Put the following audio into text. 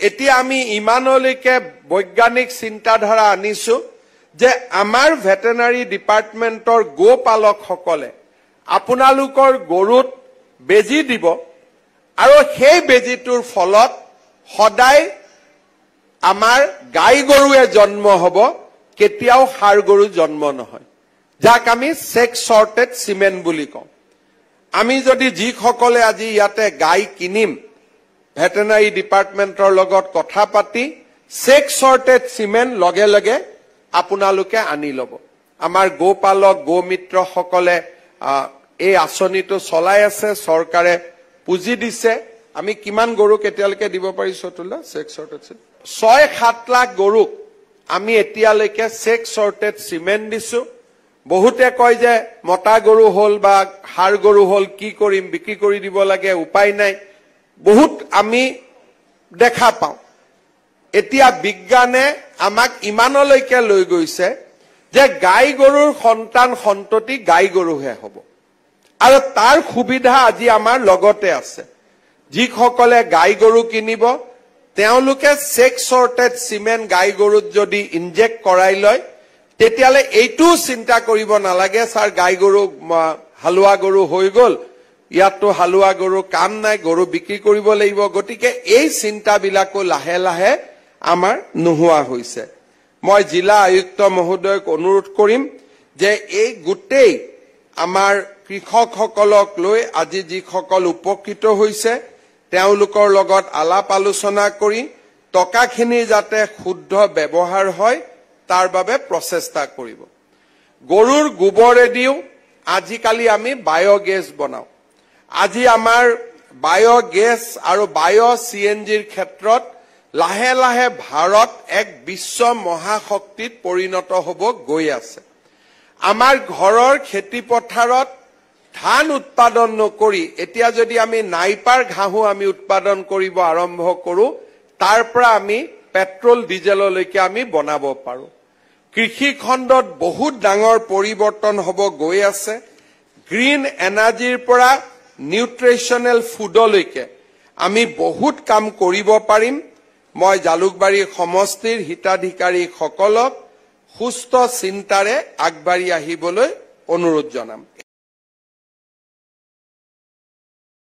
এতিয়া আমি ইমানলৈকে বৈজ্ঞানিক চিন্তাধাৰা আনিছো যে আমাৰ ভেটেনাৰী ডিপাৰ্টমেণ্টৰ গোপালকসকলে আপোনালোকৰ গৰুত বেজি দিব আৰু সেই বেজিটোৰ ফলত সদায় আমাৰ গাই গৰুৱে জন্ম হ'ব কেতিয়াও ষাঁড় গৰু জন্ম নহয় যাক আমি সেক্স সৰ্টেড সিমেন্ট বুলি কওঁ আমি যদি যিসকলে আজি ইয়াতে গাই কিনিম ভেটেনাৰী ডিপাৰ্টমেণ্টৰ লগত কথা পাতি সেক্স সৰ্টেড সিমেন্ট লগে লগে আপোনালোকে আনি ল'ব আমাৰ গোপালক গোমিত্ৰসকলে এই আঁচনিটো চলাই আছে চৰকাৰে পুঁজি দিছে আমি কিমান গৰু কেতিয়ালৈকে দিব পাৰিছো তোলা সেক্স সৰ্টেড 6-7 লাখ গৰুক আমি এতিয়ালৈকে সেক্স সৰ্টেড সিমেন্ট দিছো বহুতে কয় যে মতা গৰু হল বা ষাঁড় গৰু হল কি কৰিম বিক্ৰী কৰি দিব লাগে উপায় নাই বহুত আমি দেখা পাওঁ এতিয়া বিজ্ঞানে আমাক ইমানলৈকে লৈ গৈছে যে গাই গৰুৰ সন্তান সন্ততি গাই গৰুহে হ'ব আৰু তাৰ সুবিধা আজি আমাৰ লগতে আছে যিসকলে গাই গৰু কিনিব তেওঁলোকে সেক্স সৰ্টেড সিমেন্ট গাই গৰুত যদি ইনজেক্ট কৰাই লয় তেতিয়ালে এইটো চিন্তা কৰিব নালাগে স্যাৰ গাই গৰু হালুৱা গৰু হৈ গল ইয়াতো হালুৱা গৰু কাম নাই গৰু বিক্ৰী কৰিব লাগিব গতিকে এই চিন্তাবিলাকো লাহে লাহে আমাৰ নোহোৱা হৈছে মই জিলা আয়ুক্ত মহোদয়ক অনুৰোধ কৰিম যে এই গোটেই আমাৰ কৃষকসকলক লৈ আজি যিসকল উপকৃত হৈছে তেওঁলোকৰ লগত আলাপ আলোচনা কৰি টকাখিনি যাতে শুদ্ধ ব্যৱহাৰ হয় তাৰ বাবে প্ৰচেষ্টা কৰিব গৰুৰ গোবৰেদিও আজিকালি আমি বায়োগেছ বনাও আজি আমাৰ বায়োগেছ আৰু বায়ো সিএনজিৰ ক্ষেত্ৰত লাহে লাহে ভাৰত এক বিশ্ব মহাশক্তিত পৰিণত হ'ব গৈ আছে আমাৰ ঘৰৰ খেতি পথাৰত ধান উৎপাদন নকৰি এতিয়া যদি আমি নাইপাৰ ঘাঁহু আমি উৎপাদন কৰিব আৰম্ভ কৰো তাৰ পৰা আমি পেট্ৰল ডিজেললৈকে আমি বনাব পাৰো কৃষি খণ্ডত বহুত ডাঙৰ পৰিৱৰ্তন হ'ব গৈ আছে গ্ৰীণ এনাৰ্জিৰ পৰা নিউট্ৰিশনেল ফুডলৈকে আমি বহুত কাম কৰিব পাৰিম মই জালুকবাৰী সমষ্টিৰ হিতাধিকাৰীসকলক সুস্থ চিন্তাৰে আগবাঢ়ি আহিবলৈ অনুৰোধ জনাম